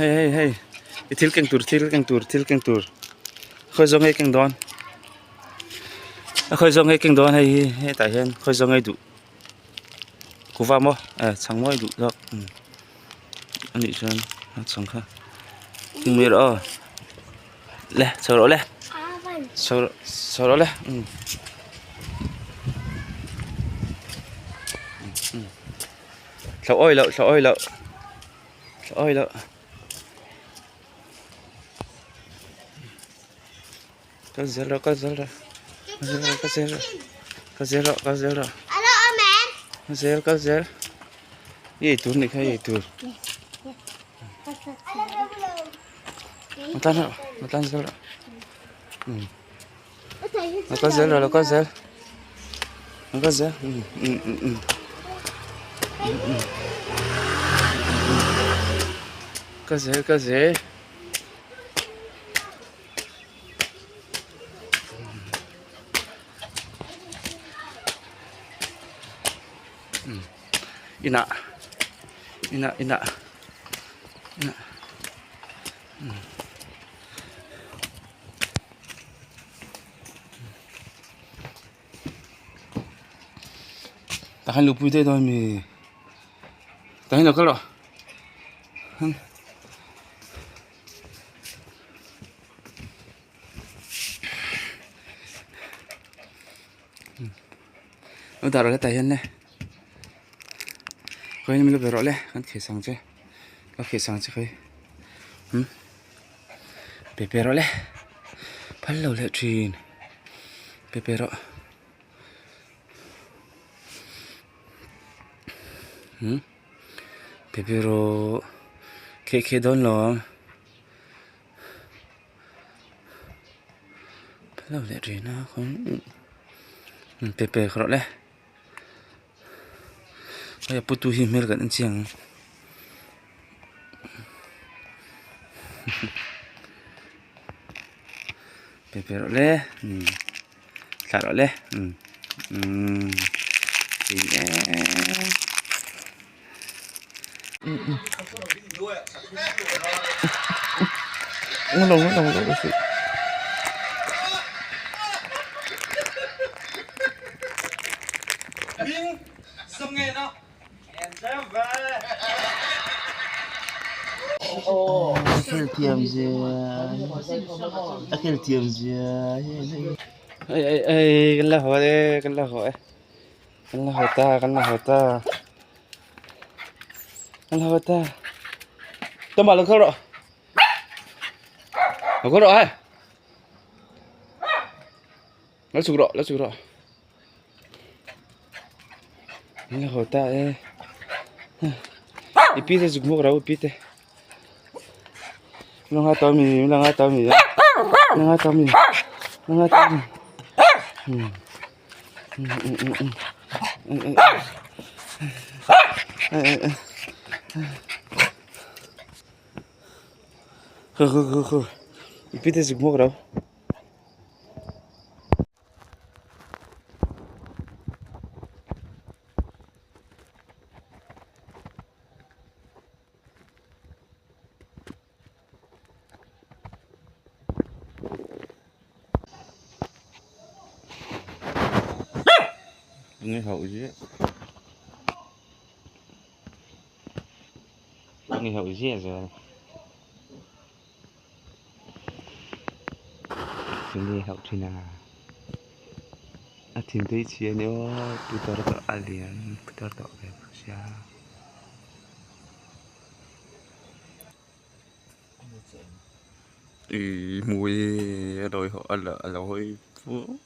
hey thil keng tur khơi zong hay keng don khơi zong hay keng don hay tại hen khơi zong hay đủ cú va mo chẳng moi đủ đó anh đi chơi chẳng khác tiếng mưa đó lẹ sau đó lẹ sau đó lẹ lậu ơi lậu có zero có zero gì tuột này hay gì tuột nó tan zero nó có zero có zero ina ta hay lục vui thế thôi mì ta hay lục cái rồi nó tạo ra cái tay hen này coi như mình lục rõ lên ăn khế sang chứ có khế sang chứ coi bể rõ lên bắt đầu lệ truyền bể rõ bể rõ khế đón lo bắt đầu lệ truyền nó không bể rõ lên bây giờ putu himmel gần chiang bể rõ lên thả rõ lên nó đồng sự xong nghe đâu em sẽ về Akil tiêm gì ai cái là hỏi đấy cái là hỏi ta tao bảo là không rồi không có rồi hay nó chụp rồi cái là hỏi ta ấy ipite chụp mua đâu ipite nó ngay tao mì khờ ipite chụp mua đâu nghe hậu gì rồi nghe hậu thì nào tìm thấy chia nữa putar to alien putar to về xa mùi rồi họ là hồi phú